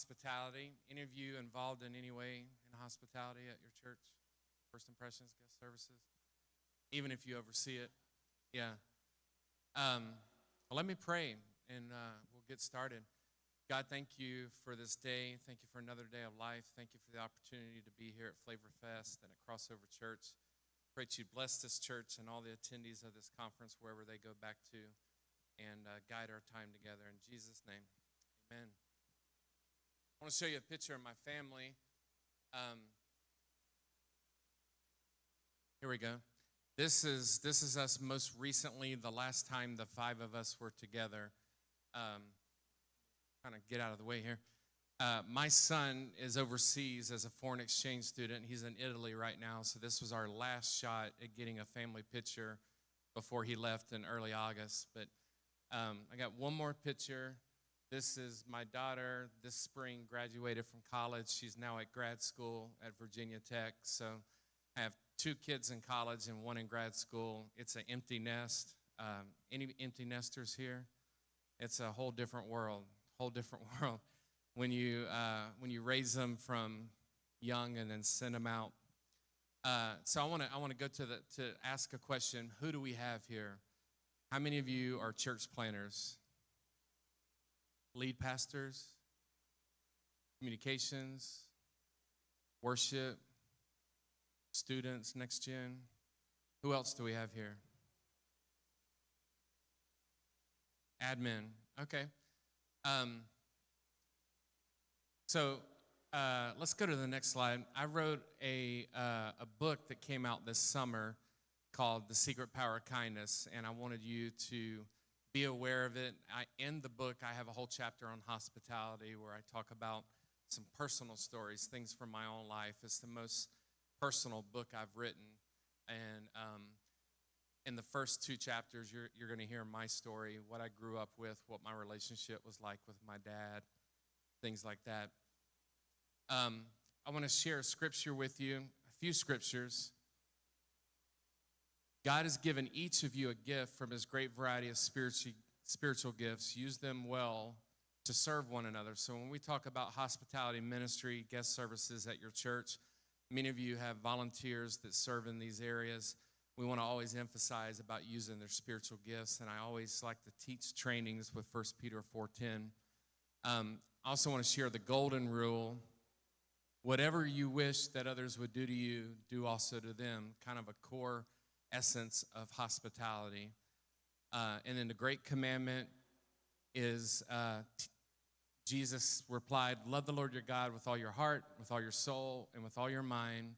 Hospitality. Any of you involved in any way in hospitality at your church? First impressions, guest services? Even if you oversee it? Yeah. Well, let me pray and we'll get started. God, thank you for this day. Thank you for another day of life. Thank you for the opportunity to be here at Flavor Fest and at Crossover Church. Pray that you bless this church and all the attendees of this conference wherever they go back to, and guide our time together. In Jesus' name, amen. I want to show you a picture of my family. Here we go. This is us most recently, the last time the five of us were together. Kind of get out of the way here. My son is overseas as a foreign exchange student. He's in Italy right now, so this was our last shot at getting a family picture before he left in early August. But I got one more picture. This is my daughter this spring, graduated from college. She's now at grad school at Virginia Tech. So I have two kids in college and one in grad school. It's an empty nest. Any empty nesters here? It's a whole different world, when you raise them from young and then send them out. So I want to go to ask a question. Who do we have here? How many of you are church planners? Lead pastors, communications, worship, students, next gen. Who else do we have here? Admin. Okay. So let's go to the next slide. I wrote a book that came out this summer called The Secret Power of Kindness, and I wanted you to be aware of it. In the book, I have a whole chapter on hospitality where I talk about some personal stories, things from my own life. It's the most personal book I've written. And in the first two chapters, you're going to hear my story, what I grew up with, what my relationship was like with my dad, things like that. I want to share a scripture with you, a few scriptures. God has given each of you a gift from his great variety of spiritual gifts. Use them well to serve one another. So when we talk about hospitality ministry, guest services at your church, many of you have volunteers that serve in these areas. We want to always emphasize about using their spiritual gifts, and I always like to teach trainings with 1 Peter 4:10. I also want to share the golden rule. Whatever you wish that others would do to you, do also to them, kind of a core essence of hospitality. And then the great commandment is Jesus replied, love the Lord your God with all your heart, with all your soul, and with all your mind.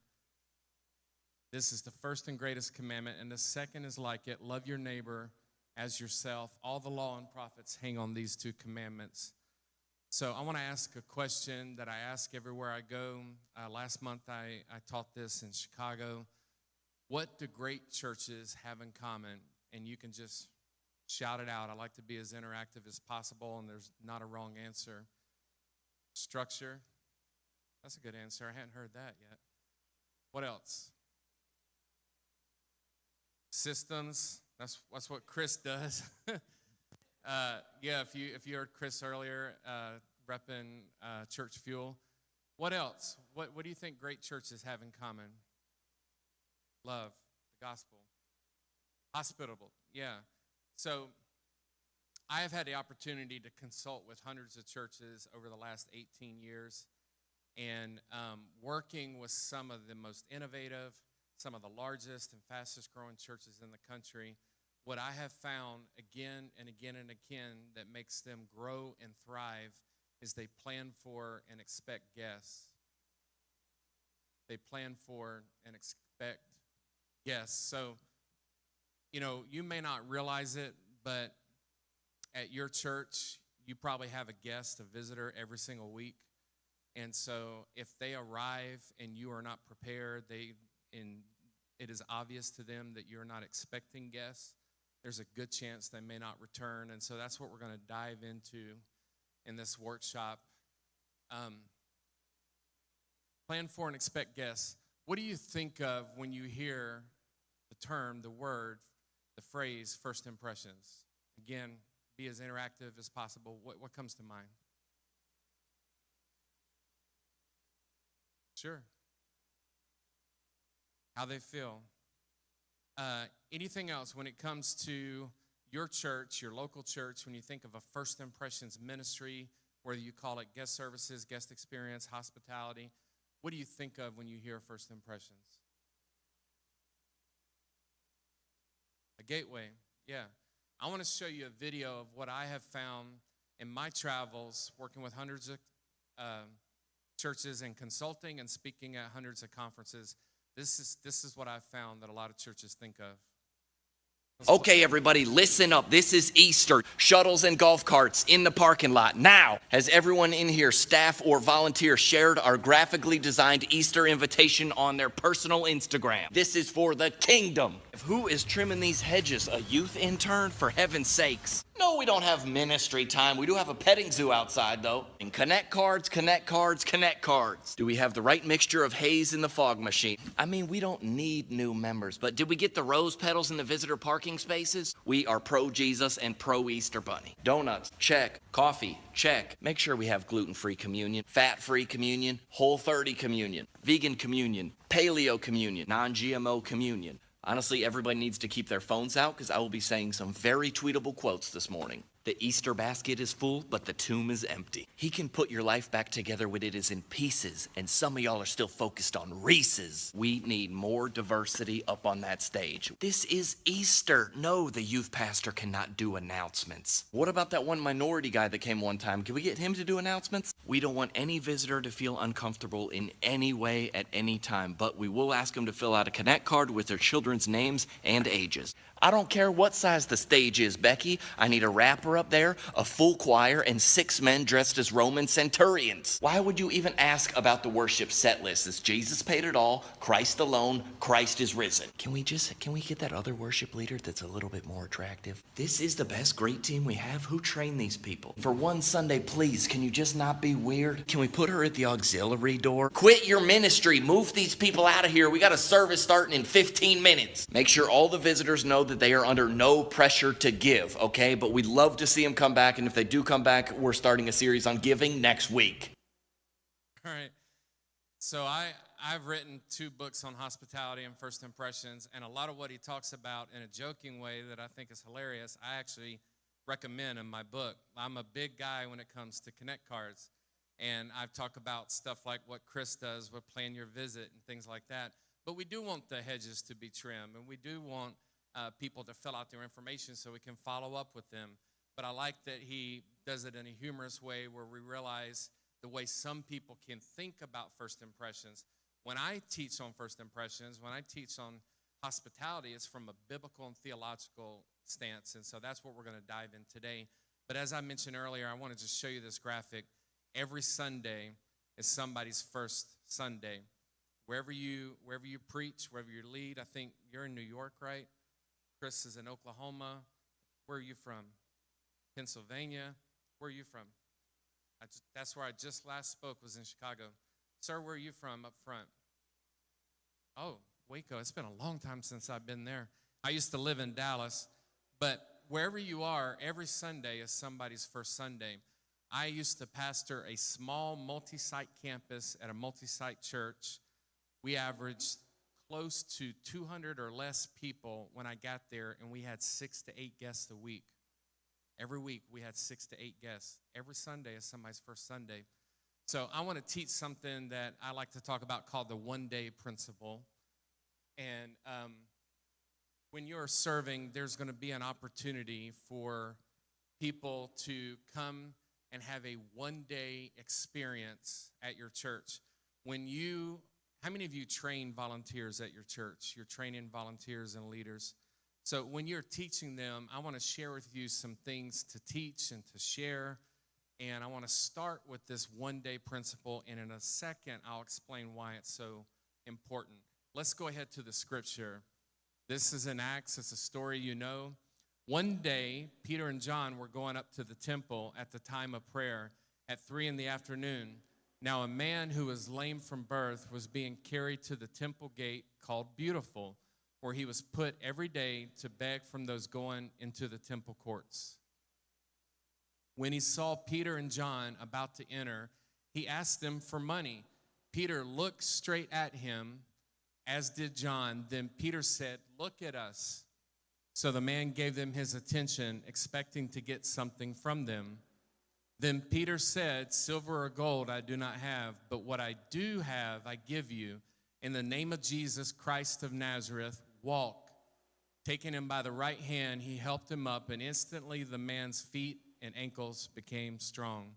This is the first and greatest commandment. And the second is like it, love your neighbor as yourself. All the law and prophets hang on these two commandments. So I want to ask a question that I ask everywhere I go. Last month I taught this in Chicago. What do great churches have in common? And you can just shout it out. I like to be as interactive as possible, and there's not a wrong answer. Structure. That's a good answer. I hadn't heard that yet. What else? Systems. That's what Chris does. If you heard Chris earlier, repping church fuel. What else? What do you think great churches have in common? Love, the gospel. Hospitable, yeah. So I have had the opportunity to consult with hundreds of churches over the last 18 years, and working with some of the most innovative, some of the largest and fastest growing churches in the country. What I have found again and again and again that makes them grow and thrive is they plan for and expect guests. They plan for and expect guests. So, you may not realize it, but at your church, you probably have a guest, a visitor every single week. And so if they arrive and you are not prepared, it is obvious to them that you're not expecting guests, there's a good chance they may not return. And so that's what we're going to dive into in this workshop. Plan for and expect guests. What do you think of when you hear the term, the word, the phrase, first impressions? Again, be as interactive as possible. What comes to mind? Sure. How they feel. Anything else when it comes to your church, your local church, when you think of a First Impressions ministry, whether you call it guest services, guest experience, hospitality, what do you think of when you hear First Impressions? A gateway, yeah. I want to show you a video of what I have found in my travels, working with hundreds of churches and consulting and speaking at hundreds of conferences. This is what I've found that a lot of churches think of. Okay, everybody, listen up. This is Easter. Shuttles and golf carts in the parking lot. Now, has everyone in here, staff or volunteer, shared our graphically designed Easter invitation on their personal Instagram? This is for the kingdom. Who is trimming these hedges? A youth intern? For heaven's sakes. No, we don't have ministry time. We do have a petting zoo outside, though. And connect cards, connect cards, connect cards. Do we have the right mixture of haze in the fog machine? I mean, we don't need new members, but did we get the rose petals in the visitor parking spaces? We are pro-Jesus and pro-Easter Bunny. Donuts, check. Coffee, check. Make sure we have gluten-free communion, fat-free communion, Whole30 communion, vegan communion, paleo communion, non-GMO communion. Honestly, everybody needs to keep their phones out because I will be saying some very tweetable quotes this morning. The Easter basket is full, but the tomb is empty. He can put your life back together when it is in pieces, and some of y'all are still focused on Reese's. We need more diversity up on that stage. This is Easter. No, the youth pastor cannot do announcements. What about that one minority guy that came one time? Can we get him to do announcements? We don't want any visitor to feel uncomfortable in any way at any time, but we will ask them to fill out a Connect card with their children's names and ages. I don't care what size the stage is, Becky. I need a rapper up there, a full choir, and 6 men dressed as Roman centurions. Why would you even ask about the worship set list? Is Jesus paid it all, Christ alone, Christ is risen. Can we get that other worship leader that's a little bit more attractive? This is the best great team we have. Who trained these people? For one Sunday, please, can you just not be weird? Can we put her at the auxiliary door? Quit your ministry. Move these people out of here. We got a service starting in 15 minutes. Make sure all the visitors know that they are under no pressure to give, okay? But we'd love to see them come back, and if they do come back, we're starting a series on giving next week. All right. So I've written 2 books on hospitality and First Impressions, and a lot of what he talks about in a joking way that I think is hilarious, I actually recommend in my book. I'm a big guy when it comes to Connect cards, and I've talked about stuff like what Chris does with Plan Your Visit and things like that. But we do want the hedges to be trimmed, and we do want people to fill out their information so we can follow up with them. But I like that he does it in a humorous way where we realize the way some people can think about first impressions. When I teach on first impressions, when I teach on hospitality, it's from a biblical and theological stance. And so that's what we're going to dive in today. But as I mentioned earlier, I want to just show you this graphic. Every Sunday is somebody's first Sunday. Wherever you preach, wherever you lead, I think you're in New York, right? Chris is in Oklahoma. Where are you from? Pennsylvania. Where are you from? That's where I just last spoke, was in Chicago. Sir, where are you from up front? Oh, Waco. It's been a long time since I've been there. I used to live in Dallas. But wherever you are, every Sunday is somebody's first Sunday. I used to pastor a small multi-site campus at a multi-site church. We averaged close to 200 or less people when I got there, and we had 6 to 8 guests a week. Every week we had 6 to 8 guests. Every Sunday is somebody's first Sunday. So I want to teach something that I like to talk about called the one-day principle. And when you're serving, there's going to be an opportunity for people to come and have a one-day experience at your church. How many of you train volunteers at your church? You're training volunteers and leaders. So when you're teaching them, I want to share with you some things to teach and to share. And I want to start with this one-day principle. And in a second, I'll explain why it's so important. Let's go ahead to the scripture. This is in Acts. It's a story you know. One day, Peter and John were going up to the temple at the time of prayer at 3 p.m. Now a man who was lame from birth was being carried to the temple gate called Beautiful, where he was put every day to beg from those going into the temple courts. When he saw Peter and John about to enter, he asked them for money. Peter looked straight at him, as did John. Then Peter said, "Look at us." So the man gave them his attention, expecting to get something from them. Then Peter said, "Silver or gold I do not have, but what I do have I give you. In the name of Jesus Christ of Nazareth, walk." Taking him by the right hand, he helped him up, and instantly the man's feet and ankles became strong.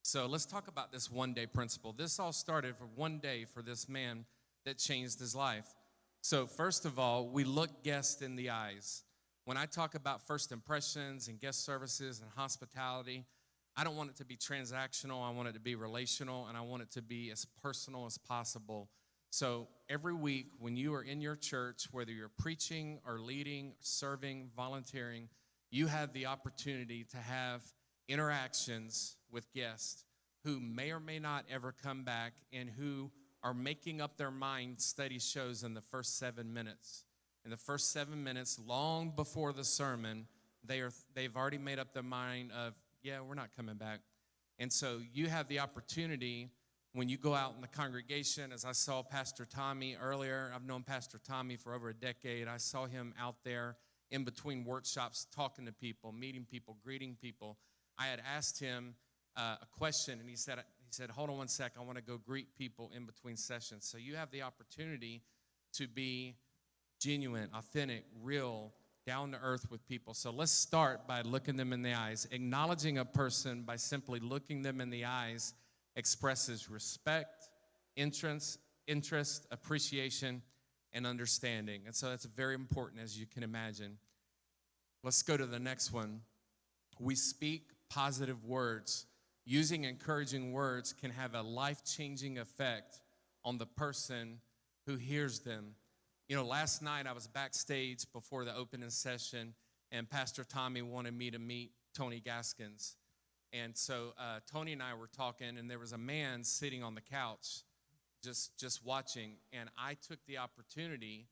So let's talk about this one-day principle. This all started for one day for this man that changed his life. So first of all, we look guests in the eyes. When I talk about first impressions and guest services and hospitality, I don't want it to be transactional. I want it to be relational, and I want it to be as personal as possible. So every week when you are in your church, whether you're preaching or leading, serving, volunteering, you have the opportunity to have interactions with guests who may or may not ever come back and who are making up their mind, study shows, in the first 7 minutes. In the first 7 minutes, long before the sermon, they've already made up their mind of, yeah, we're not coming back. And so you have the opportunity when you go out in the congregation, as I saw Pastor Tommy earlier. I've known Pastor Tommy for over a decade. I saw him out there in between workshops talking to people, meeting people, greeting people. I had asked him a question, and he said, "Hold on one sec, I want to go greet people in between sessions." So you have the opportunity to be genuine, authentic, real, down to earth with people. So let's start by looking them in the eyes. Acknowledging a person by simply looking them in the eyes expresses respect, interest, appreciation, and understanding. And so that's very important, as you can imagine. Let's go to the next one. We speak positive words. Using encouraging words can have a life-changing effect on the person who hears them. You know, last night I was backstage before the opening session, and Pastor Tommy wanted me to meet Tony Gaskins. And so Tony and I were talking, and there was a man sitting on the couch just watching, and I took the opportunity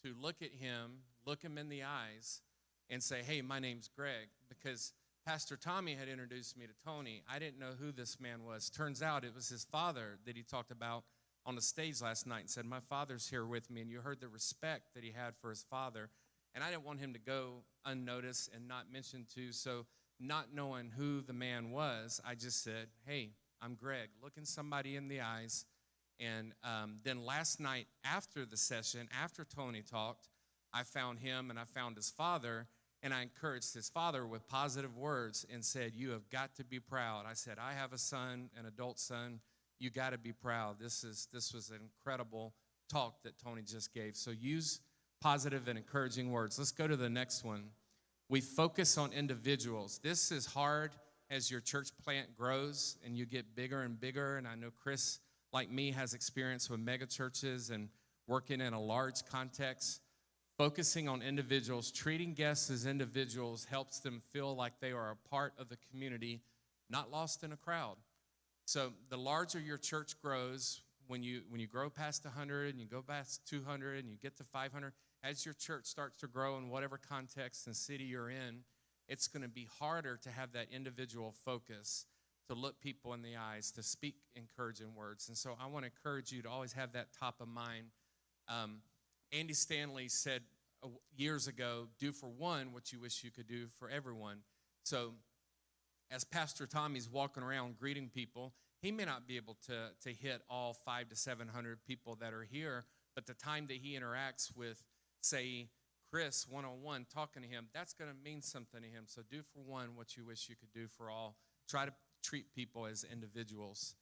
to look at him, look him in the eyes, and say, "Hey, my name's Greg," because Pastor Tommy had introduced me to Tony. I didn't know who this man was. Turns out it was his father that he talked about on the stage last night and said, "My father's here with me," and you heard the respect that he had for his father. And I didn't want him to go unnoticed and not mentioned to, so not knowing who the man was, I just said, "Hey, I'm Greg," looking somebody in the eyes. And then last night after the session, after Tony talked, I found him and I found his father, and I encouraged his father with positive words and said, "You have got to be proud." I said, "I have a son, an adult son. You got to be proud. This was an incredible talk that Tony just gave." So use positive and encouraging words. Let's go to the next one. We focus on individuals. This is hard as your church plant grows and you get bigger and bigger. And I know Chris, like me, has experience with mega churches and working in a large context. Focusing on individuals, treating guests as individuals helps them feel like they are a part of the community, not lost in a crowd. So the larger your church grows, when you grow past 100 and you go past 200 and you get to 500, as your church starts to grow in whatever context and city you're in, it's going to be harder to have that individual focus, to look people in the eyes, to speak encouraging words. And so I want to encourage you to always have that top of mind. Andy Stanley said years ago, "Do for one what you wish you could do for everyone." So as Pastor Tommy's walking around greeting people, he may not be able to hit all 500 to 700 people that are here, but the time that he interacts with, say, Chris one-on-one, talking to him, that's going to mean something to him. So do for one what you wish you could do for all. Try to treat people as individuals.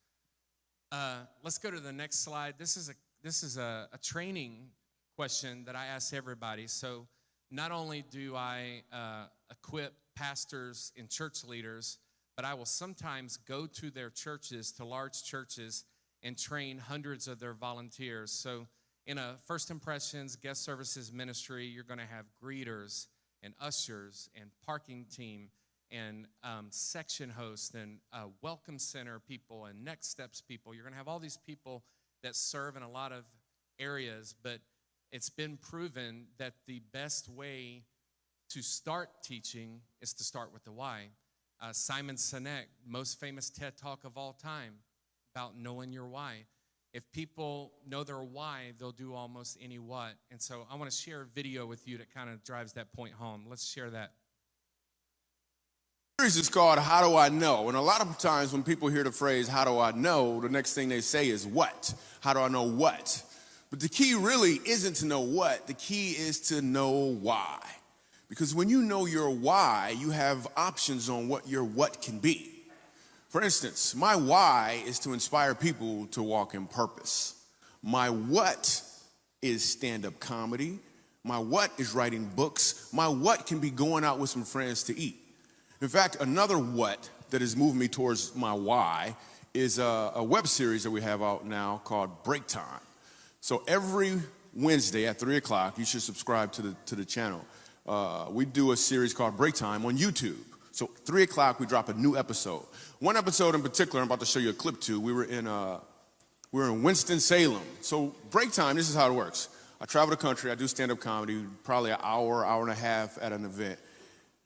Let's go to the next slide. This is a training question that I ask everybody. So not only do I equip pastors and church leaders, but I will sometimes go to their churches, to large churches, and train hundreds of their volunteers. So in a First Impressions guest services ministry, you're going to have greeters and ushers and parking team and section hosts and welcome center people and next steps people. You're going to have all these people that serve in a lot of areas, but it's been proven that the best way to start teaching is to start with the why. Simon Sinek, most famous TED Talk of all time, about knowing your why. If people know their why, they'll do almost any what. And so I want to share a video with you that kind of drives that point home. Let's share that. The series is called How Do I Know? And a lot of times when people hear the phrase, how do I know, the next thing they say is what? How do I know what? But the key really isn't to know what. The key is to know why. Because when you know your why, you have options on what your what can be. For instance, my why is to inspire people to walk in purpose. My what is stand-up comedy. My what is writing books. My what can be going out with some friends to eat. In fact, another what that has moved me towards my why is a web series that we have out now called Break Time. So every Wednesday at 3 o'clock, you should subscribe to the channel. We do a series called Break Time on YouTube. So 3 o'clock, we drop a new episode. One episode in particular, I'm about to show you a clip to. We were in Winston-Salem. So break time, this is how it works. I travel the country, I do stand-up comedy, probably an hour and a half at an event.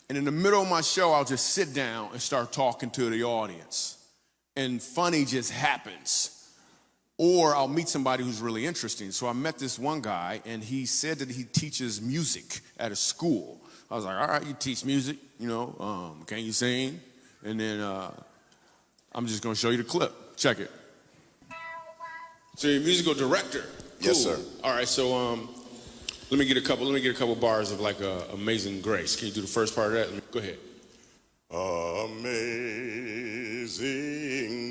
And in the middle of my show, I'll just sit down and start talking to the audience. And funny just happens. Or I'll meet somebody who's really interesting. So I met this one guy, and he said that he teaches music at a school. I was like, all right, you teach music, can you sing? And then I'm just gonna show you the clip. Check it. So you're a musical director. Cool. Yes, sir. All right, so let me get a couple bars of like Amazing Grace. Can you do the first part of that? Go ahead. Amazing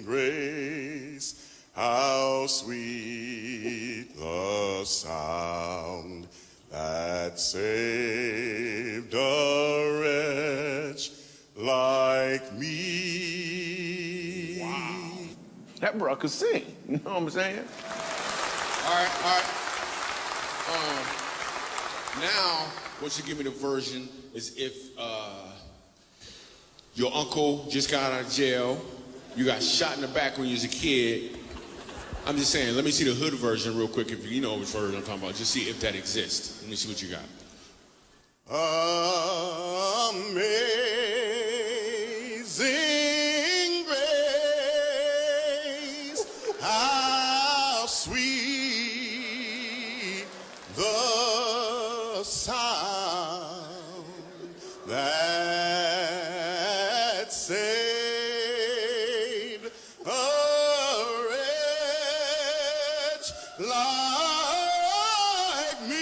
grace, how sweet the sound that saved a wretch like me. Wow. That bro could sing. You know what I'm saying? All right. Now, what you give me the version is if your uncle just got out of jail, you got shot in the back when you was a kid. I'm just saying, let me see the hood version real quick, if you know which version I'm talking about. Just see if that exists. Let me see what you got. Amazing grace, how sweet the sound that saved a wretch like me.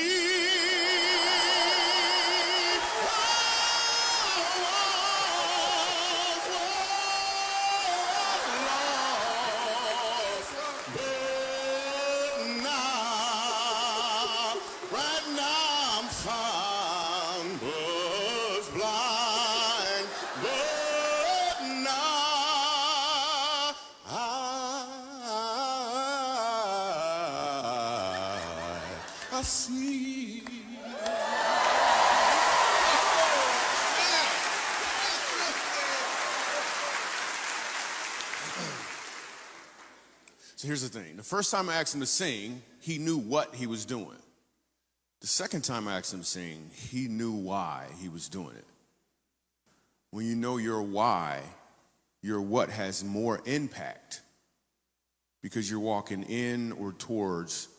I see. So here's the thing. The first time I asked him to sing, he knew what he was doing. The second time I asked him to sing, he knew why he was doing it. When you know your why, your what has more impact because you're walking in or towards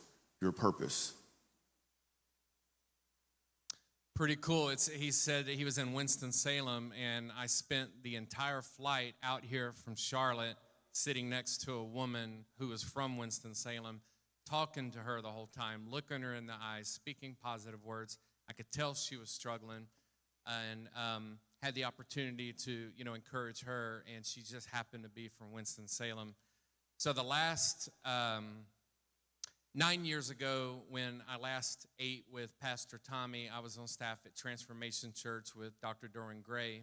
your purpose. Pretty cool. He said that he was in Winston-Salem, and I spent the entire flight out here from Charlotte sitting next to a woman who was from Winston-Salem, talking to her the whole time, looking her in the eyes, speaking positive words. I could tell she was struggling, and had the opportunity to, encourage her, and she just happened to be from Winston-Salem. So the last 9 years ago, when I last ate with Pastor Tommy, I was on staff at Transformation Church with Dr. Doran Gray.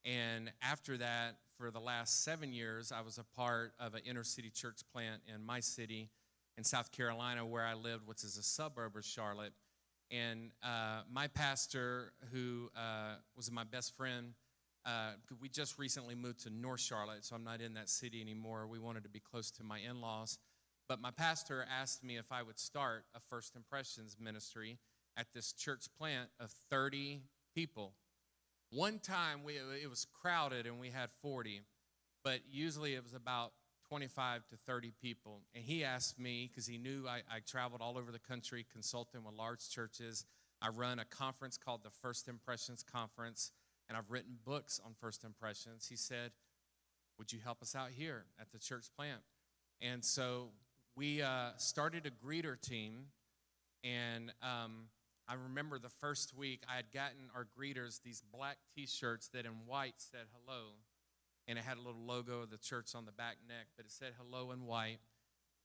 And after that, for the last 7 years, I was a part of an inner city church plant in my city in South Carolina, where I lived, which is a suburb of Charlotte. And my pastor, who was my best friend, we just recently moved to North Charlotte, so I'm not in that city anymore. We wanted to be close to my in-laws. But my pastor asked me if I would start a First Impressions ministry at this church plant of 30 people. One time, it was crowded and we had 40, but usually it was about 25 to 30 people. And he asked me, because he knew I traveled all over the country consulting with large churches. I run a conference called the First Impressions Conference, and I've written books on first impressions. He said, would you help us out here at the church plant? And so we started a greeter team, and I remember the first week I had gotten our greeters these black T-shirts that in white said hello, and it had a little logo of the church on the back neck, but it said hello in white.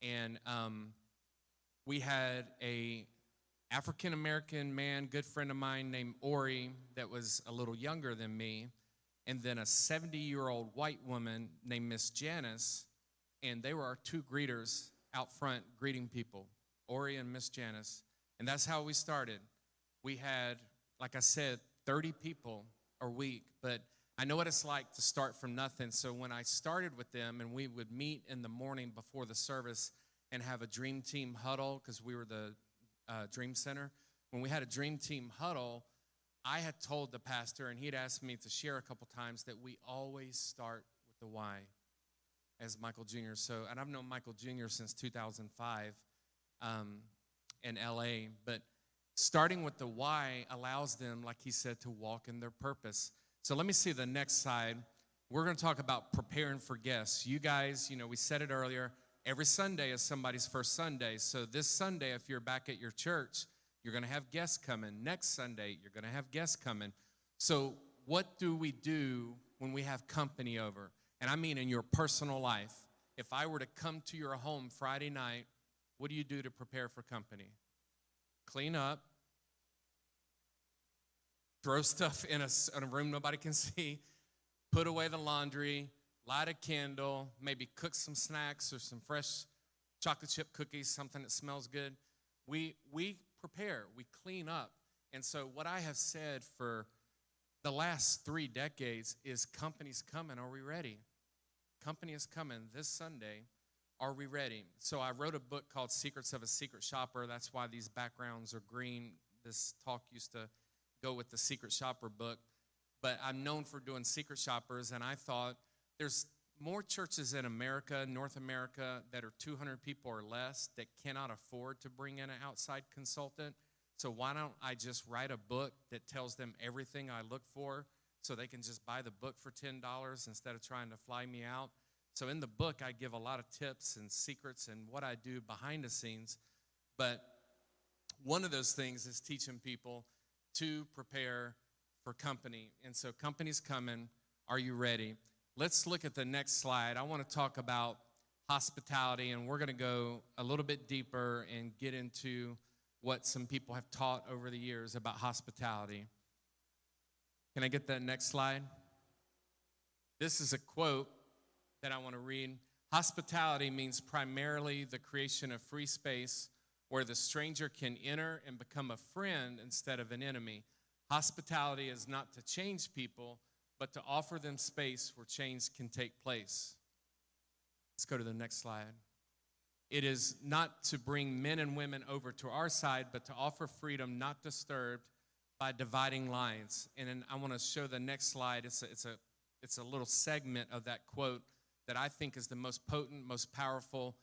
And we had a African-American man, good friend of mine named Ori, that was a little younger than me, and then a 70-year-old white woman named Miss Janice, and they were our two greeters out front greeting people, Ori and Miss Janice. And that's how we started. We had, like I said, 30 people a week, but I know what it's like to start from nothing. So when I started with them, and we would meet in the morning before the service and have a dream team huddle, because we were the Dream Center. When we had a dream team huddle, I had told the pastor, and he'd asked me to share a couple times, that we always start with the why, as Michael Jr. So, and I've known Michael Jr. since 2005 in LA, but starting with the why allows them, like he said, to walk in their purpose. So let me see the next slide. We're going to talk about preparing for guests. You guys, we said it earlier, every Sunday is somebody's first Sunday. So this Sunday, if you're back at your church, you're going to have guests coming. Next Sunday, you're going to have guests coming. So what do we do when we have company over? And I mean in your personal life. If I were to come to your home Friday night, what do you do to prepare for company? Clean up. Throw stuff in a room nobody can see. Put away the laundry. Light a candle. Maybe cook some snacks or some fresh chocolate chip cookies, something that smells good. We prepare. We clean up. And so what I have said for the last 3 decades is company's coming. Are we ready? Company is coming this Sunday. Are we ready? So I wrote a book called Secrets of a Secret Shopper. That's why these backgrounds are green. This talk used to go with the Secret Shopper book. But I'm known for doing secret shoppers, and I thought there's more churches in America, North America, that are 200 people or less that cannot afford to bring in an outside consultant. So why don't I just write a book that tells them everything I look for so they can just buy the book for $10 instead of trying to fly me out? So in the book, I give a lot of tips and secrets and what I do behind the scenes. But one of those things is teaching people to prepare for company. And so company's coming. Are you ready? Let's look at the next slide. I want to talk about hospitality, and we're going to go a little bit deeper and get into what some people have taught over the years about hospitality. Can I get that next slide? This is a quote that I want to read. Hospitality means primarily the creation of free space where the stranger can enter and become a friend instead of an enemy. Hospitality is not to change people, but to offer them space where change can take place. Let's go to the next slide. It is not to bring men and women over to our side, but to offer freedom not disturbed by dividing lines. And then I want to show the next slide. It's a little segment of that quote that I think is the most potent, most powerful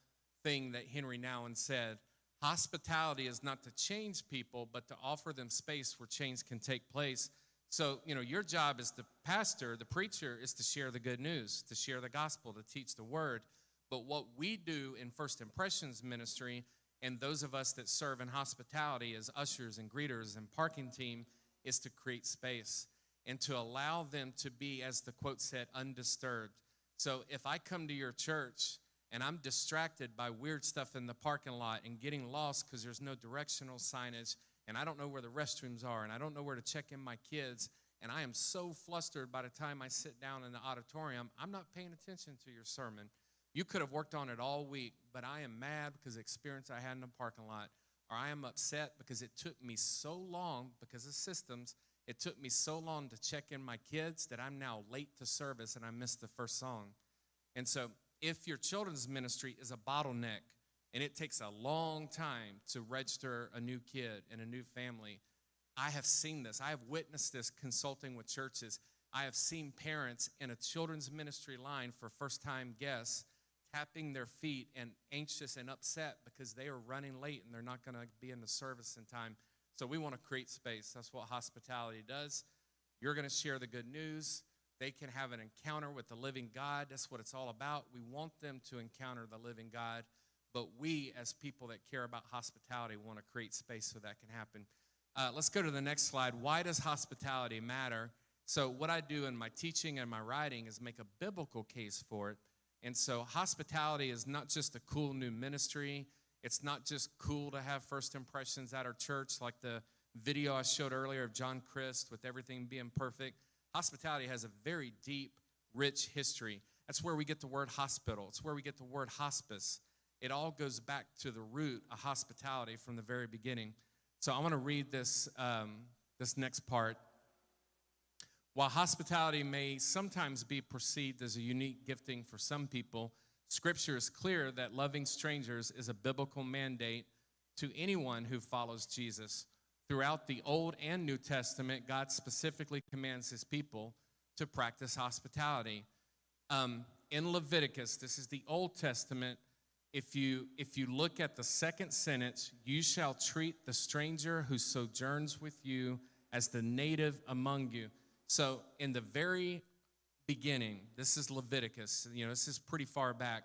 thing that Henry Nouwen said. Hospitality is not to change people, but to offer them space where change can take place. So, your job as the pastor, the preacher, is to share the good news, to share the gospel, to teach the word. But what we do in First Impressions ministry, and those of us that serve in hospitality as ushers and greeters and parking team, is to create space and to allow them to be, as the quote said, undisturbed. So if I come to your church and I'm distracted by weird stuff in the parking lot and getting lost because there's no directional signage, and I don't know where the restrooms are, and I don't know where to check in my kids, and I am so flustered by the time I sit down in the auditorium, I'm not paying attention to your sermon. You could have worked on it all week, but I am mad because of the experience I had in the parking lot, or I am upset because it took me so long, because of systems, it took me so long to check in my kids that I'm now late to service and I missed the first song. And so if your children's ministry is a bottleneck, and it takes a long time to register a new kid and a new family, I have seen this. I have witnessed this consulting with churches. I have seen parents in a children's ministry line for first-time guests tapping their feet and anxious and upset because they are running late and they're not going to be in the service in time. So we want to create space. That's what hospitality does. You're going to share the good news. They can have an encounter with the living God. That's what it's all about. We want them to encounter the living God, but we, as people that care about hospitality, want to create space so that can happen. Let's go to the next slide. Why does hospitality matter? So what I do in my teaching and my writing is make a biblical case for it. And so hospitality is not just a cool new ministry. It's not just cool to have first impressions at our church, like the video I showed earlier of John Christ with everything being perfect. Hospitality has a very deep, rich history. That's where we get the word hospital. It's where we get the word hospice. It all goes back to the root of hospitality from the very beginning. So I want to read this next part. While hospitality may sometimes be perceived as a unique gifting for some people, Scripture is clear that loving strangers is a biblical mandate to anyone who follows Jesus. Throughout the Old and New Testament, God specifically commands his people to practice hospitality. In Leviticus, this is the Old Testament, if you look at the second sentence, you shall treat the stranger who sojourns with you as the native among you. So in the very beginning, this is Leviticus, this is pretty far back.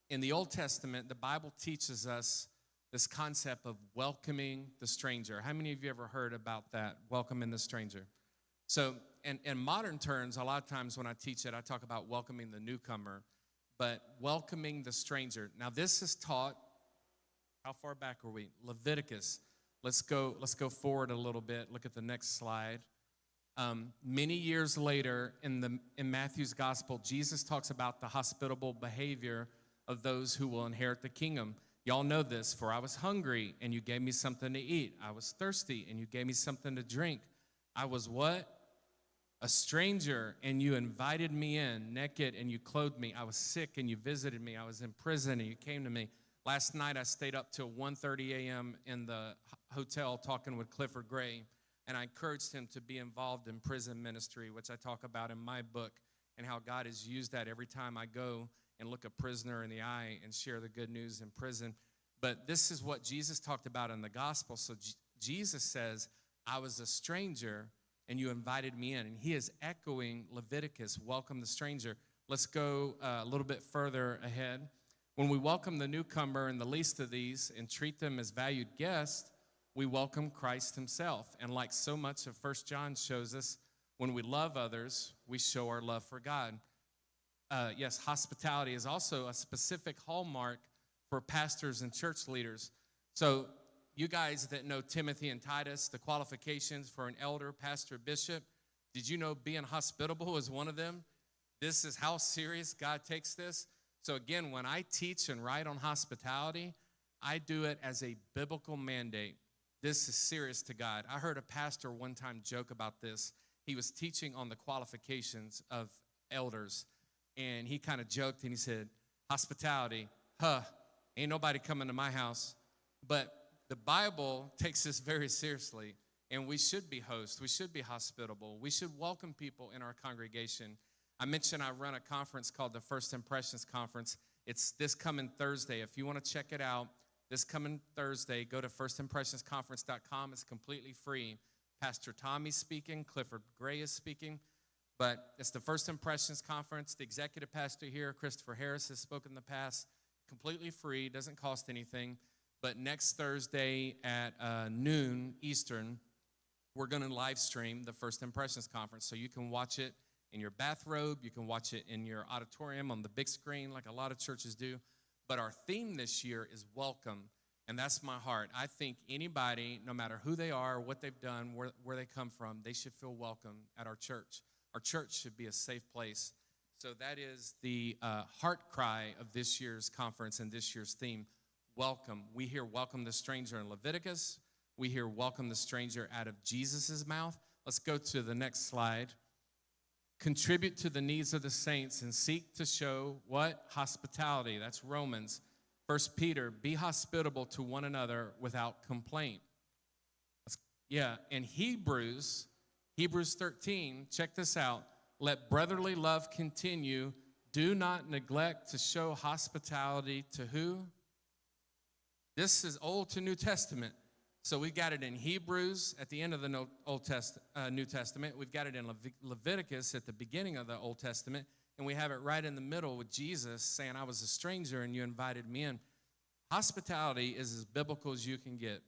In the Old Testament, the Bible teaches us this concept of welcoming the stranger. How many of you ever heard about that, welcoming the stranger? So in modern terms, a lot of times when I teach it, I talk about welcoming the newcomer, but welcoming the stranger. Now this is taught, how far back are we? Leviticus. Let's go forward a little bit. Look at the next slide. Many years later in Matthew's gospel, Jesus talks about the hospitable behavior of those who will inherit the kingdom. Y'all know this, for I was hungry and you gave me something to eat. I was thirsty and you gave me something to drink. I was what? A stranger and you invited me in, naked and you clothed me. I was sick and you visited me. I was in prison and you came to me. Last night I stayed up till 1:30 a.m. in the hotel talking with Clifford Gray. And I encouraged him to be involved in prison ministry, which I talk about in my book, and how God has used that every time I go and look a prisoner in the eye and share the good news in prison. But this is what Jesus talked about in the gospel. So Jesus says, I was a stranger and you invited me in. And he is echoing Leviticus, welcome the stranger. Let's go a little bit further ahead. When we welcome the newcomer and the least of these and treat them as valued guests, we welcome Christ himself. And like so much of 1 John shows us, when we love others, we show our love for God. Yes, hospitality is also a specific hallmark for pastors and church leaders. So you guys that know Timothy and Titus, the qualifications for an elder, pastor, bishop, did you know being hospitable is one of them? This is how serious God takes this. So again, when I teach and write on hospitality, I do it as a biblical mandate. This is serious to God. I heard a pastor one time joke about this. He was teaching on the qualifications of elders, and he kind of joked and he said, hospitality, ain't nobody coming to my house. But the Bible takes this very seriously, and we should be hosts. We should be hospitable. We should welcome people in our congregation. I mentioned I run a conference called the First Impressions Conference. It's this coming Thursday. If you want to check it out, this coming Thursday, go to firstimpressionsconference.com. It's completely free. Pastor Tommy's speaking. Clifford Gray is speaking. But it's the First Impressions Conference. The executive pastor here, Christopher Harris, has spoken in the past. Completely free. Doesn't cost anything. But next Thursday at noon Eastern, we're going to live stream the First Impressions Conference. So you can watch it in your bathrobe. You can watch it in your auditorium on the big screen like a lot of churches do. But our theme this year is welcome, and that's my heart. I think anybody, no matter who they are, what they've done, where they come from, they should feel welcome at our church. Our church should be a safe place. So that is the heart cry of this year's conference and this year's theme, welcome. We hear welcome the stranger in Leviticus. We hear welcome the stranger out of Jesus' mouth. Let's go to the next slide. Contribute to the needs of the saints and seek to show what? Hospitality. That's Romans. 1 Peter, be hospitable to one another without complaint. And Hebrews 13, check this out. Let brotherly love continue. Do not neglect to show hospitality to who? This is Old to New Testament. So we've got it in Hebrews at the end of the New Testament. We've got it in Leviticus at the beginning of the Old Testament. And we have it right in the middle with Jesus saying, I was a stranger and you invited me in. Hospitality is as biblical as you can get.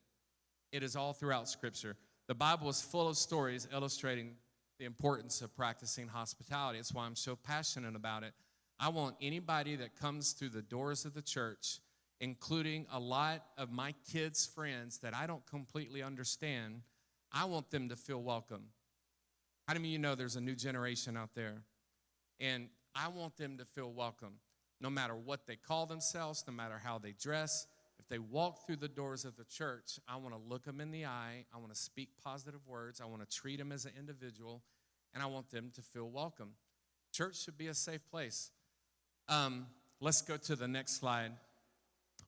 It is all throughout Scripture. The Bible is full of stories illustrating the importance of practicing hospitality. It's why I'm so passionate about it. I want anybody that comes through the doors of the church, including a lot of my kids' friends that I don't completely understand, I want them to feel welcome. How many of you know there's a new generation out there? And I want them to feel welcome, no matter what they call themselves, no matter how they dress. If they walk through the doors of the church, I want to look them in the eye. I want to speak positive words. I want to treat them as an individual, and I want them to feel welcome. Church should be a safe place. Let's go to the next slide.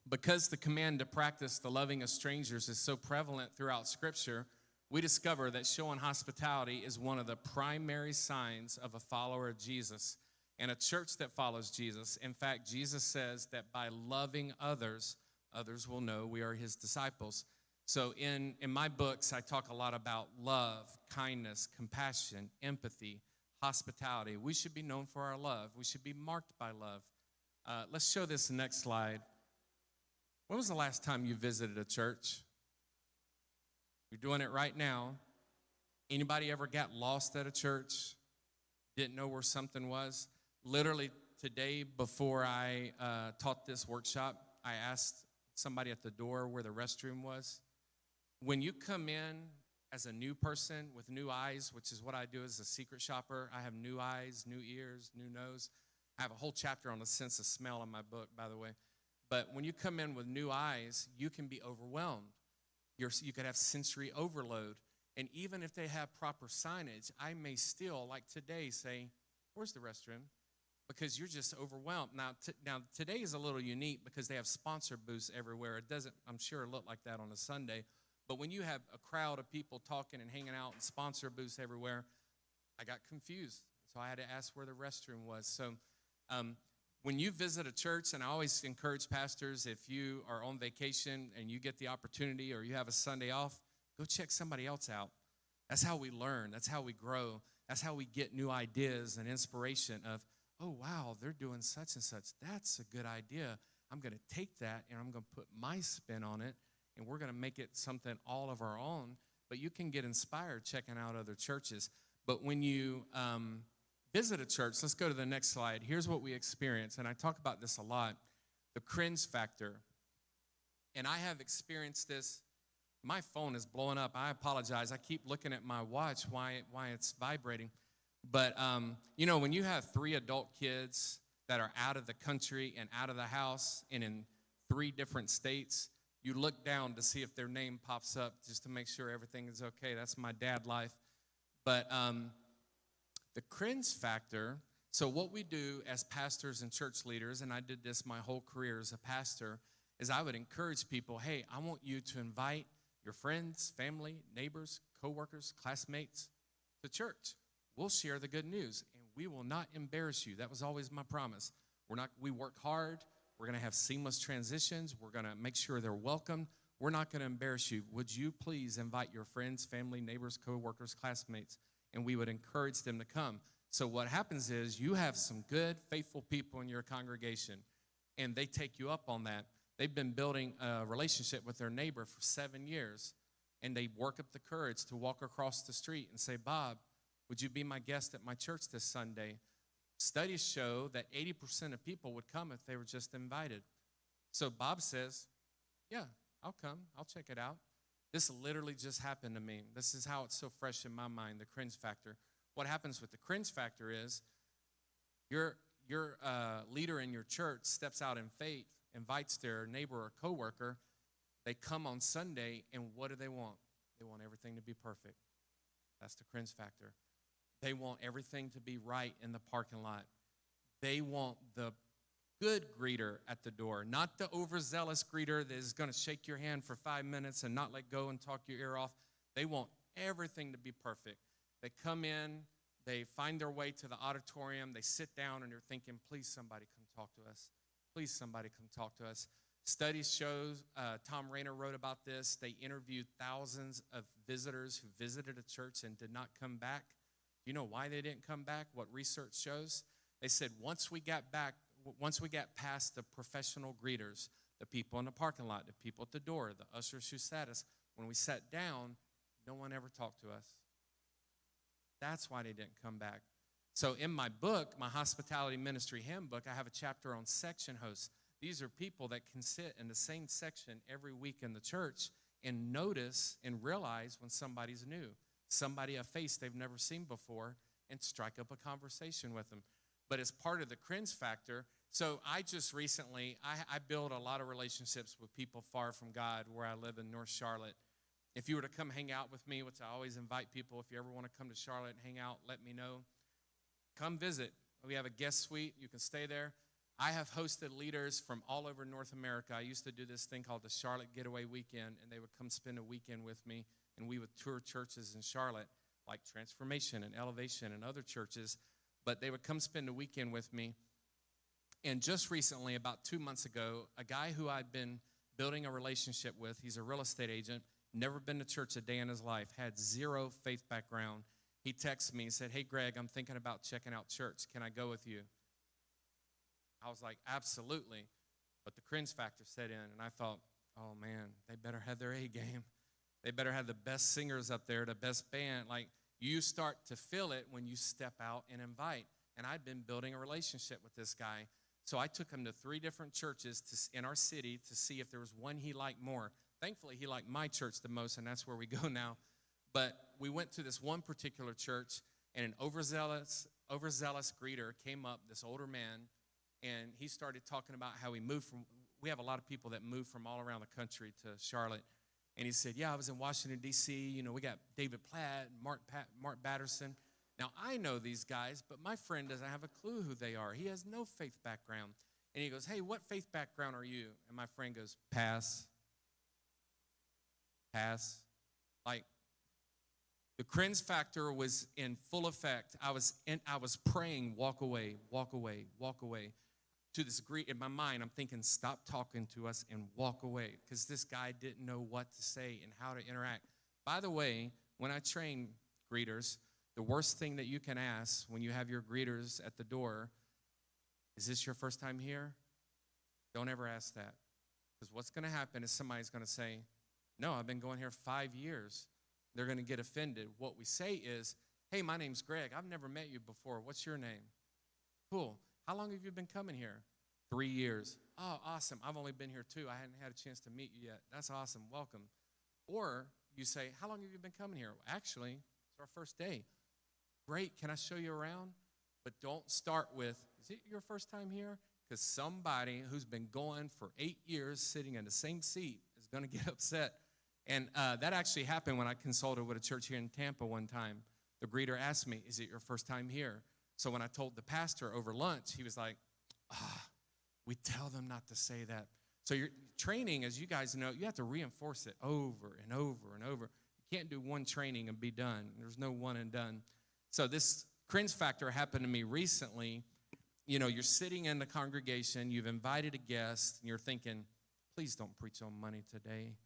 Because the command to practice the loving of strangers is so prevalent throughout Scripture, we discover that showing hospitality is one of the primary signs of a follower of Jesus and a church that follows Jesus. In fact, Jesus says that by loving others, others will know we are his disciples. So in my books, I talk a lot about love, kindness, compassion, empathy, hospitality. We should be known for our love. We should be marked by love. Let's show this next slide. When was the last time you visited a church? You're doing it right now. Anybody ever got lost at a church? Didn't know where something was? Literally today before I taught this workshop, I asked somebody at the door where the restroom was. When you come in as a new person with new eyes, which is what I do as a secret shopper, I have new eyes, new ears, new nose. I have a whole chapter on the sense of smell in my book, by the way. But when you come in with new eyes, you can be overwhelmed. You could have sensory overload. And even if they have proper signage, I may still, like today, say, where's the restroom? Because you're just overwhelmed. Now today is a little unique because they have sponsor booths everywhere. It doesn't, I'm sure, look like that on a Sunday. But when you have a crowd of people talking and hanging out and sponsor booths everywhere, I got confused. So I had to ask where the restroom was. So when you visit a church, and I always encourage pastors, if you are on vacation and you get the opportunity or you have a Sunday off, go check somebody else out. That's how we learn. That's how we grow. That's how we get new ideas and inspiration of, oh, wow, they're doing such and such. That's a good idea. I'm going to take that and I'm going to put my spin on it, and we're going to make it something all of our own. But you can get inspired checking out other churches. But when you visit a church, let's go to the next slide. Here's what we experience, and I talk about this a lot, the cringe factor. And I have experienced this. My phone is blowing up. I apologize. I keep looking at my watch why it's vibrating. But, when you have 3 adult kids that are out of the country and out of the house and in 3 different states, you look down to see if their name pops up just to make sure everything is okay. That's my dad life. But the cringe factor, so what we do as pastors and church leaders, and I did this my whole career as a pastor, is I would encourage people, hey, I want you to invite your friends, family, neighbors, coworkers, classmates to church. We'll share the good news, and we will not embarrass you. That was always my promise. We work hard. We're going to have seamless transitions. We're going to make sure they're welcome. We're not going to embarrass you. Would you please invite your friends, family, neighbors, coworkers, classmates? And we would encourage them to come. So what happens is you have some good, faithful people in your congregation, and they take you up on that. They've been building a relationship with their neighbor for 7 years, and they work up the courage to walk across the street and say, Bob, would you be my guest at my church this Sunday? Studies show that 80% of people would come if they were just invited. So Bob says, yeah, I'll come. I'll check it out. This literally just happened to me. This is how it's so fresh in my mind, the cringe factor. What happens with the cringe factor is your leader in your church steps out in faith, invites their neighbor or coworker. They come on Sunday, and what do they want? They want everything to be perfect. That's the cringe factor. They want everything to be right in the parking lot. They want the good greeter at the door, not the overzealous greeter that is going to shake your hand for 5 minutes and not let go and talk your ear off. They want everything to be perfect. They come in, They find their way to the auditorium. They sit down, and they're thinking, please, somebody come talk to us. Please, somebody come talk to us. Studies show, Tom Rainer wrote about this. They interviewed thousands of visitors who visited a church and did not come back. You know why they didn't come back? What research shows? They said once we got past the professional greeters, the people in the parking lot, the people at the door, the ushers who sat us, when we sat down, no one ever talked to us. That's why they didn't come back. So in my book, my hospitality ministry handbook, I have a chapter on section hosts. These are people that can sit in the same section every week in the church and notice and realize when somebody's new, somebody, a face they've never seen before, and strike up a conversation with them. But as part of the cringe factor, so I just recently, I build a lot of relationships with people far from God where I live in North Charlotte. If you were to come hang out with me, which I always invite people, if you ever want to come to Charlotte and hang out, let me know. Come visit. We have a guest suite. You can stay there. I have hosted leaders from all over North America. I used to do this thing called the Charlotte Getaway Weekend, and they would come spend a weekend with me, and we would tour churches in Charlotte, like Transformation and Elevation and other churches, but they would come spend a weekend with me. And just recently, about 2 months ago, a guy who I'd been building a relationship with, he's a real estate agent, never been to church a day in his life, had zero faith background. He texted me and said, hey, Greg, I'm thinking about checking out church. Can I go with you? I was like, absolutely. But the cringe factor set in, and I thought, oh, man, they better have their A game. They better have the best singers up there, the best band. Like, you start to feel it when you step out and invite. And I'd been building a relationship with this guy. So I took him to 3 different churches in our city to see if there was one he liked more. Thankfully, he liked my church the most, and that's where we go now. But we went to this one particular church, and an overzealous greeter came up, this older man, and he started talking about how he moved from, we have a lot of people that move from all around the country to Charlotte. And he said, yeah, I was in Washington, D.C. You know, we got David Platt, Mark Batterson. Now, I know these guys, but my friend doesn't have a clue who they are. He has no faith background. And he goes, hey, what faith background are you? And my friend goes, pass. Pass. Like, the cringe factor was in full effect. I was praying, walk away, walk away, walk away. To this degree, in my mind, I'm thinking, stop talking to us and walk away, because this guy didn't know what to say and how to interact. By the way, when I train greeters, the worst thing that you can ask when you have your greeters at the door, is this your first time here? Don't ever ask that, because what's going to happen is somebody's going to say, no, I've been going here 5 years. They're going to get offended. What we say is, hey, my name's Greg. I've never met you before. What's your name? Cool. How long have you been coming here? 3 years. Oh, awesome. I've only been here 2. I hadn't had a chance to meet you yet. That's awesome. Welcome. Or you say, how long have you been coming here? Actually, it's our first day. Great. Can I show you around? But don't start with, is it your first time here? Because somebody who's been going for 8 years sitting in the same seat is going to get upset. And that actually happened when I consulted with a church here in Tampa one time. The greeter asked me, is it your first time here? So when I told the pastor over lunch, he was like, we tell them not to say that. So your training, as you guys know, you have to reinforce it over and over and over. You can't do one training and be done. There's no one and done. So this cringe factor happened to me recently. You know, you're sitting in the congregation, you've invited a guest, and you're thinking, please don't preach on money today.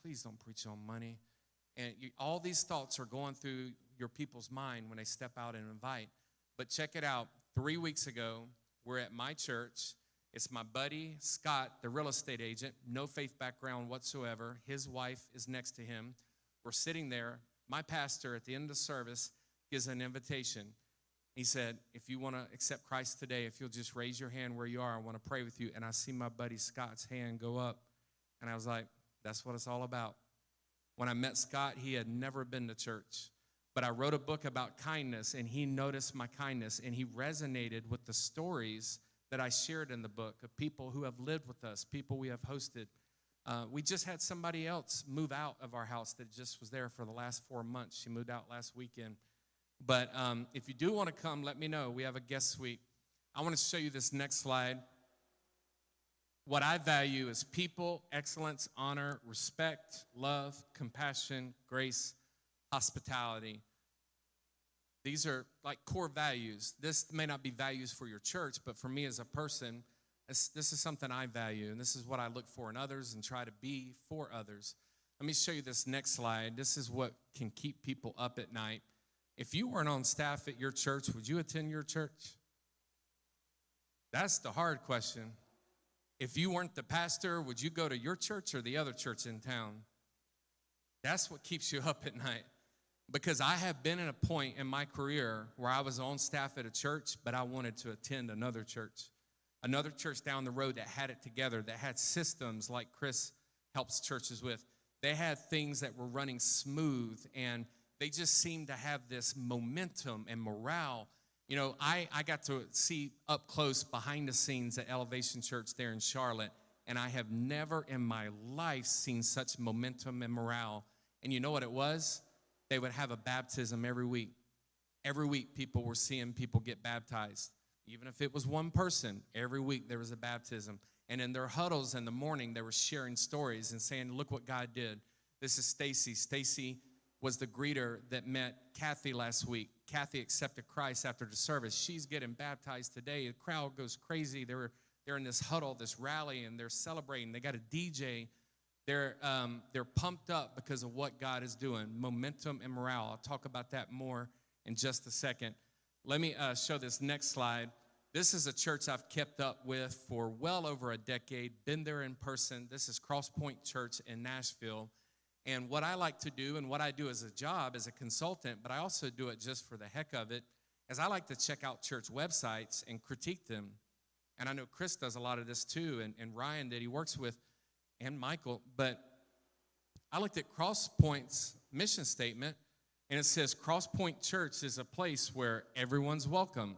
Please don't preach on money. And all these thoughts are going through your people's mind when they step out and invite. But check it out. 3 weeks ago, we're at my church. It's my buddy, Scott, the real estate agent, no faith background whatsoever. His wife is next to him. We're sitting there. My pastor, at the end of the service, gives an invitation. He said, if you want to accept Christ today, if you'll just raise your hand where you are, I want to pray with you. And I see my buddy Scott's hand go up. And I was like, that's what it's all about. When I met Scott, he had never been to church. But I wrote a book about kindness, and he noticed my kindness, and he resonated with the stories that I shared in the book of people who have lived with us, people we have hosted. We just had somebody else move out of our house that just was there for the last 4 months. She moved out last weekend. But if you do want to come, let me know. We have a guest suite. I want to show you this next slide. What I value is people, excellence, honor, respect, love, compassion, grace, hospitality. These are like core values. This may not be values for your church, but for me as a person, this is something I value, and this is what I look for in others and try to be for others. Let me show you this next slide. This is what can keep people up at night. If you weren't on staff at your church, would you attend your church? That's the hard question. If you weren't the pastor, would you go to your church or the other church in town? That's what keeps you up at night. Because I have been at a point in my career where I was on staff at a church, but I wanted to attend another church down the road that had it together, that had systems like Chris helps churches with. They had things that were running smooth, and they just seemed to have this momentum and morale. You know, I got to see up close behind the scenes at Elevation Church there in Charlotte, and I have never in my life seen such momentum and morale. And you know what it was? They would have a baptism every week. Every week, people were seeing people get baptized. Even if it was one person, every week there was a baptism. And in their huddles in the morning, they were sharing stories and saying, look what God did. This is Stacy. Stacy was the greeter that met Kathy last week. Kathy accepted Christ after the service. She's getting baptized today. The crowd goes crazy. They're in this huddle, this rally, and they're celebrating. They got a DJ. They're pumped up because of what God is doing, momentum and morale. I'll talk about that more in just a second. Let me show this next slide. This is a church I've kept up with for well over a decade, been there in person. This is Cross Point Church in Nashville. And what I like to do, and what I do as a job as a consultant, but I also do it just for the heck of it, is I like to check out church websites and critique them. And I know Chris does a lot of this too, and Ryan that he works with, and Michael. But I looked at Cross Point's mission statement, and it says Cross Point Church is a place where everyone's welcome.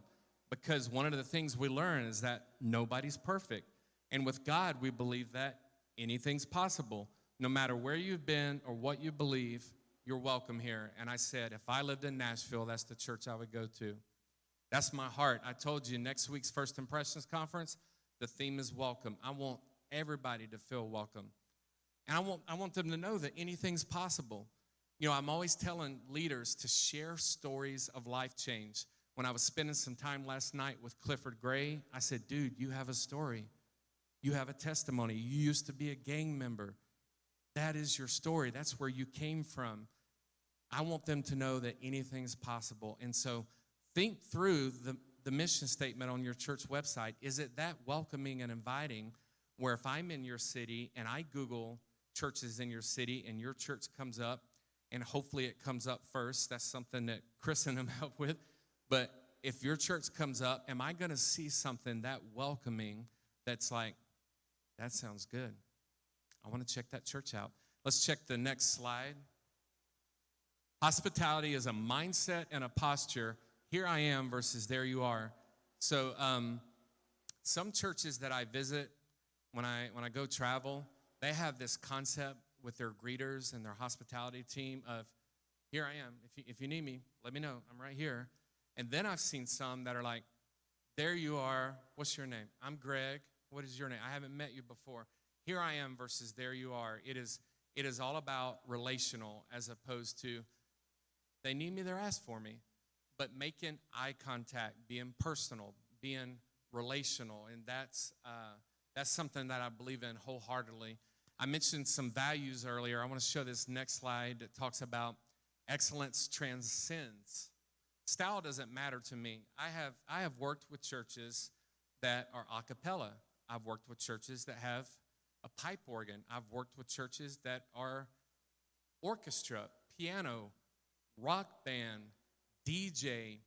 Because one of the things we learn is that nobody's perfect. And with God, we believe that anything's possible. No matter where you've been or what you believe, you're welcome here. And I said, if I lived in Nashville, that's the church I would go to. That's my heart. I told you next week's First Impressions Conference, the theme is welcome. I want everybody to feel welcome. And I want them to know that anything's possible. You know, I'm always telling leaders to share stories of life change. When I was spending some time last night with Clifford Gray, I said, dude, you have a story. You have a testimony. You used to be a gang member. That is your story. That's where you came from. I want them to know that anything's possible. And so think through the mission statement on your church website. Is it that welcoming and inviting where if I'm in your city and I Google churches in your city and your church comes up, and hopefully it comes up first. That's something that Chris and him help with. But if your church comes up, am I going to see something that welcoming that's like, that sounds good. I want to check that church out. Let's check the next slide. Hospitality is a mindset and a posture. Here I am versus there you are. So some churches that I visit when I go travel, they have this concept with their greeters and their hospitality team of, here I am. If you need me, let me know. I'm right here. And then I've seen some that are like, there you are. What's your name? I'm Greg. What is your name? I haven't met you before. Here I am versus there you are. It is all about relational as opposed to they need me, they're asked for me. But making eye contact, being personal, being relational, and that's something that I believe in wholeheartedly. I mentioned some values earlier. I want to show this next slide that talks about excellence transcends. Style doesn't matter to me. I have worked with churches that are a cappella. I've worked with churches that have a pipe organ. I've worked with churches that are orchestra, piano, rock band, DJ.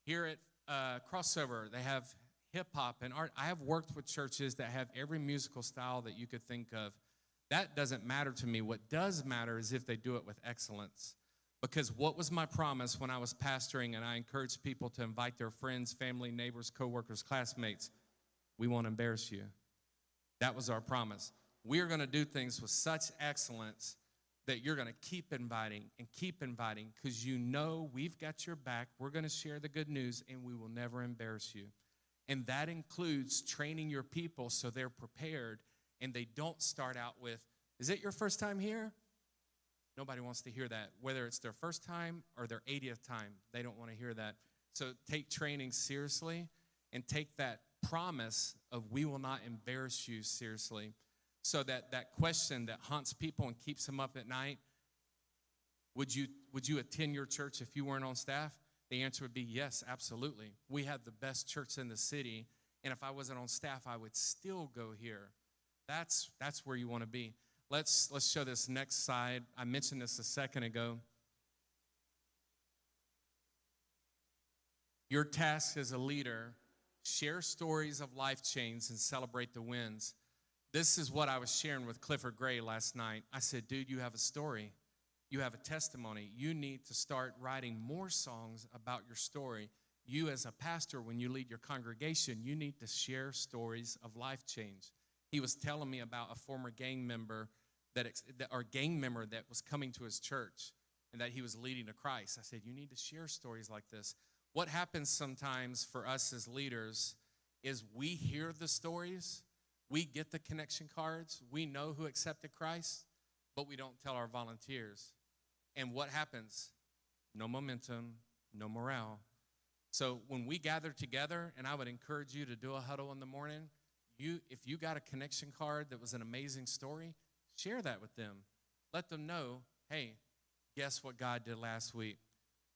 Here at Crossover, they have hip-hop and art. I have worked with churches that have every musical style that you could think of. That doesn't matter to me. What does matter is if they do it with excellence. Because what was my promise when I was pastoring and I encouraged people to invite their friends, family, neighbors, coworkers, classmates? We won't embarrass you. That was our promise. We are going to do things with such excellence that you're going to keep inviting because you know we've got your back. We're going to share the good news and we will never embarrass you. And that includes training your people so they're prepared and they don't start out with, is it your first time here? Nobody wants to hear that. Whether it's their first time or their 80th time, they don't want to hear that. So take training seriously and take that promise of we will not embarrass you seriously. So that question that haunts people and keeps them up at night, would you attend your church if you weren't on staff? The answer would be yes, absolutely. We have the best church in the city, and if I wasn't on staff, I would still go here. That's where you want to be. Let's show this next slide. I mentioned this a second ago. Your task as a leader, share stories of life change and celebrate the wins. This is what I was sharing with Clifford Gray last night. I said, dude, you have a story. You have a testimony. You need to start writing more songs about your story. You as a pastor, when you lead your congregation, you need to share stories of life change. He was telling me about a former gang member that was coming to his church and that he was leading to Christ. I said, you need to share stories like this. What happens sometimes for us as leaders is we hear the stories, we get the connection cards, we know who accepted Christ, but we don't tell our volunteers. And what happens? No momentum, no morale. So when we gather together, and I would encourage you to do a huddle in the morning, if you got a connection card that was an amazing story, share that with them. Let them know, hey, guess what God did last week?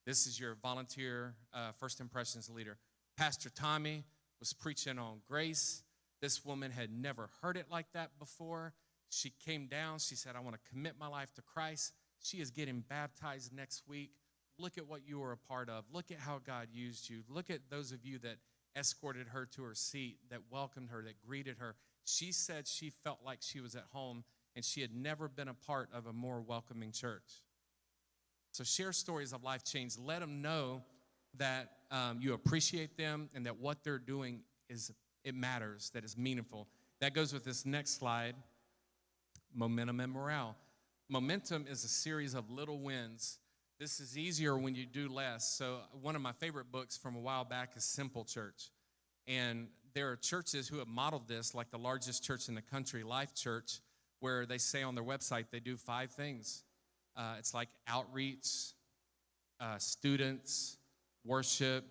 This is your volunteer First Impressions leader. Pastor Tommy was preaching on grace. This woman had never heard it like that before. She came down. She said, I want to commit my life to Christ. She is getting baptized next week. Look at what you were a part of. Look at how God used you. Look at those of you that escorted her to her seat, that welcomed her, that greeted her. She said she felt like she was at home and she had never been a part of a more welcoming church. So share stories of life change. Let them know that you appreciate them and that what they're doing it matters, that it's meaningful. That goes with this next slide, momentum and morale. Momentum is a series of little wins. This is easier when you do less. So one of my favorite books from a while back is Simple Church. And there are churches who have modeled this, like the largest church in the country, Life Church, where they say on their website they do 5 things. It's like outreach, students, worship,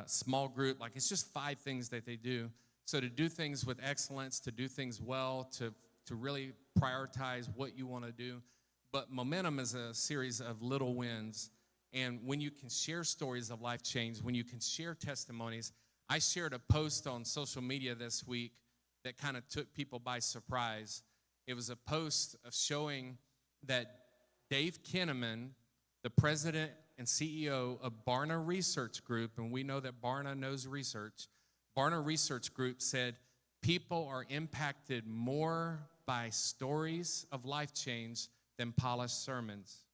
small group. Like it's just 5 things that they do. So to do things with excellence, to do things well, to really prioritize what you want to do. But momentum is a series of little wins. And when you can share stories of life change, when you can share testimonies, I shared a post on social media this week that kind of took people by surprise. It was a post of showing that Dave Kinnaman, the president and CEO of Barna Research Group, and we know that Barna knows research, Barna Research Group said people are impacted more by stories of life change than polished sermons.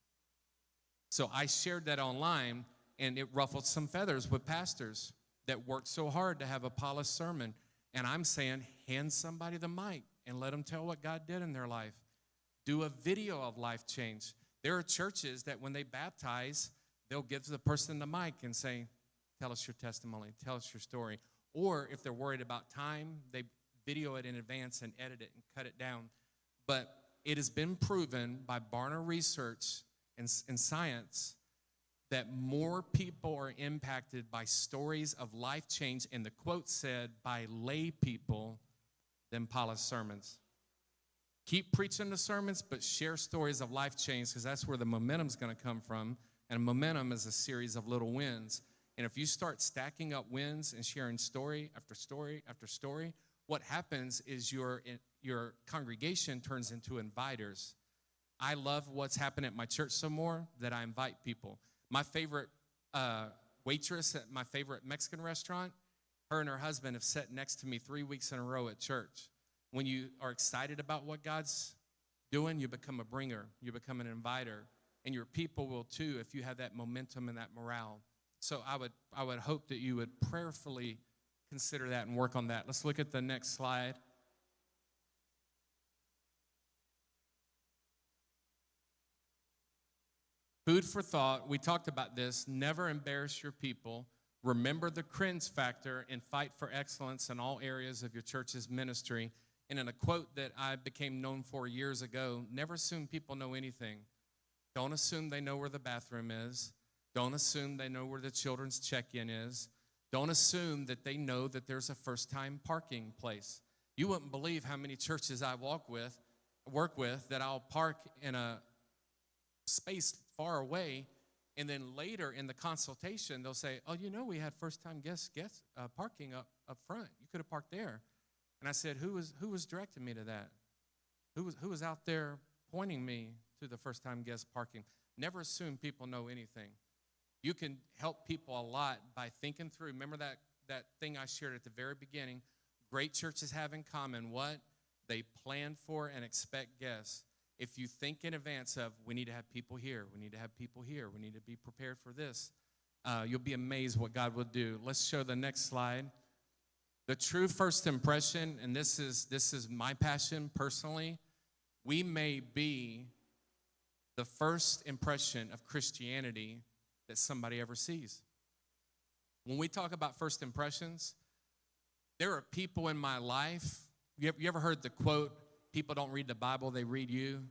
So I shared that online, and it ruffled some feathers with pastors that worked so hard to have a polished sermon. And I'm saying, hand somebody the mic and let them tell what God did in their life. Do a video of life change. There are churches that when they baptize, they'll give the person the mic and say, tell us your testimony, tell us your story. Or if they're worried about time, they video it in advance and edit it and cut it down. But it has been proven by Barna Research and science that more people are impacted by stories of life change, and the quote said, by lay people than polished sermons. Keep preaching the sermons, but share stories of life change, because that's where the momentum's going to come from. And momentum is a series of little wins. And if you start stacking up wins and sharing story after story after story, what happens is your congregation turns into inviters. I love what's happened at my church some more, that I invite people. My favorite waitress at my favorite Mexican restaurant, her and her husband have sat next to me 3 weeks in a row at church. When you are excited about what God's doing, you become a bringer. You become an inviter. And your people will too if you have that momentum and that morale. So I would hope that you would prayerfully consider that and work on that. Let's look at the next slide. Food for thought. We talked about this. Never embarrass your people. Remember the cringe factor and fight for excellence in all areas of your church's ministry. And in a quote that I became known for years ago, never assume people know anything. Don't assume they know where the bathroom is. Don't assume they know where the children's check-in is. Don't assume that they know that there's a first-time parking place. You wouldn't believe how many churches I work with, that I'll park in a space far away, and then later in the consultation, they'll say, oh, we had first-time guest parking up front. You could have parked there. And I said, who was directing me to that? Who was out there pointing me to the first-time guest parking? Never assume people know anything. You can help people a lot by thinking through. Remember that thing I shared at the very beginning? Great churches have in common what? They plan for and expect guests. If you think in advance of, we need to have people here, we need to have people here, we need to be prepared for this, you'll be amazed what God will do. Let's show the next slide. The true first impression, and this is my passion personally, we may be the first impression of Christianity that somebody ever sees. When we talk about first impressions, there are people in my life. You ever heard the quote, people don't read the Bible, they read you?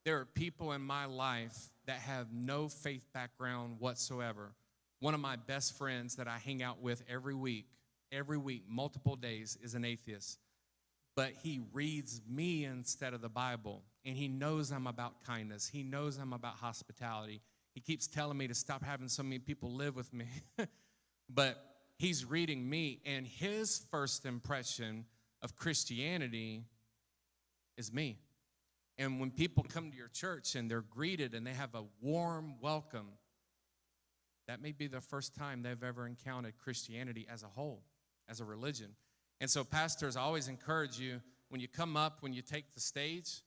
There are people in my life that have no faith background whatsoever. One of my best friends that I hang out with every week, multiple days, is an atheist. But he reads me instead of the Bible, and he knows I'm about kindness. He knows I'm about hospitality. He keeps telling me to stop having so many people live with me. But he's reading me, and his first impression of Christianity is me. And when people come to your church and they're greeted and they have a warm welcome, that may be the first time they've ever encountered Christianity as a whole, as a religion. And so, pastors, I always encourage you, when you come up, when you take the stage,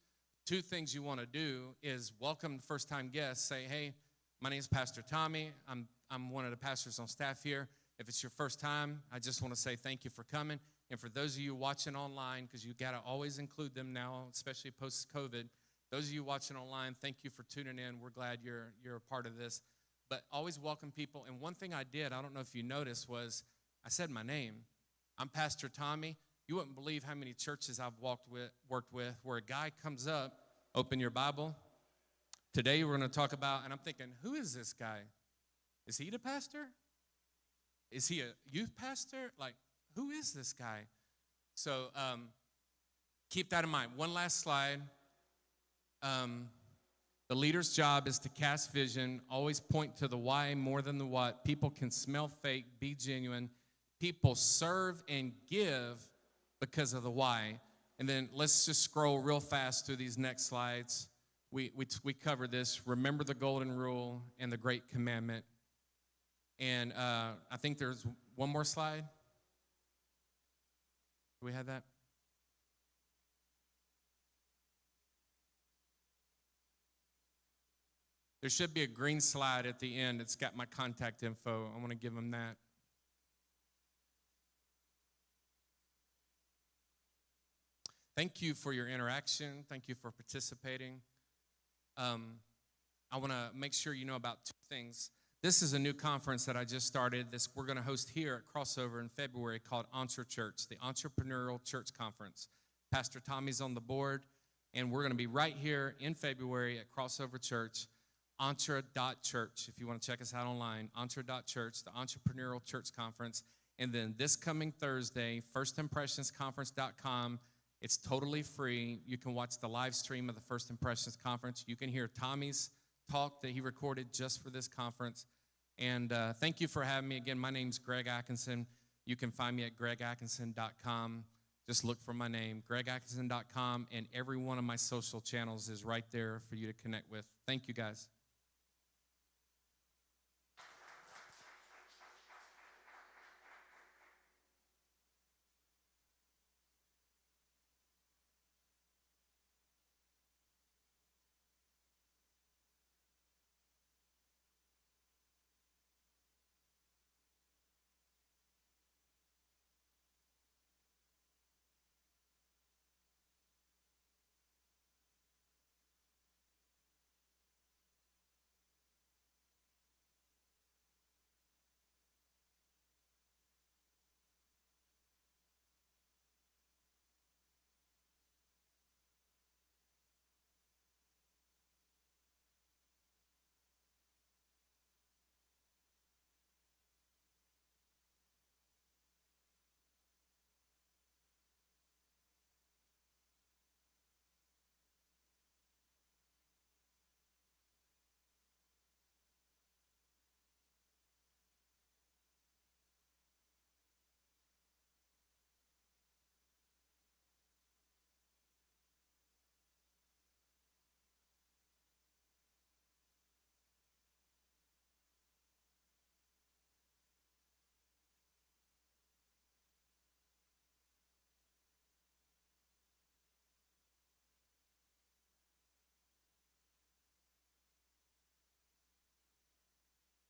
two things you want to do is welcome first-time guests. Say, hey, my name is Pastor Tommy. I'm one of the pastors on staff here. If it's your first time, I just want to say thank you for coming. And for those of you watching online, because you got to always include them now, especially post-COVID, those of you watching online, thank you for tuning in. We're glad you're a part of this. But always welcome people. And one thing I did, I don't know if you noticed, was I said my name. I'm Pastor Tommy. You wouldn't believe how many churches I've worked with where a guy comes up, open your Bible. Today we're going to talk about, and I'm thinking, who is this guy? Is he the pastor? Is he a youth pastor? Like, who is this guy? So keep that in mind. One last slide. The leader's job is to cast vision, always point to the why more than the what. People can smell fake, be genuine. People serve and give because of the why. And then let's just scroll real fast through these next slides. We covered this. Remember the golden rule and the great commandment. And I think there's one more slide. Do we have that? There should be a green slide at the end. It's got my contact info. I want to give them that. Thank you for your interaction. Thank you for participating. I want to make sure you know about two things. This is a new conference that I just started. We're going to host here at Crossover in February called Entre Church, the Entrepreneurial Church Conference. Pastor Tommy's on the board, and we're going to be right here in February at Crossover Church, entre.church. If you want to check us out online, entre.church, the Entrepreneurial Church Conference. And then this coming Thursday, firstimpressionsconference.com. It's totally free. You can watch the live stream of the First Impressions Conference. You can hear Tommy's talk that he recorded just for this conference. And thank you for having me. Again, my name's Greg Atkinson. You can find me at gregatkinson.com. Just look for my name, gregatkinson.com, and every one of my social channels is right there for you to connect with. Thank you, guys.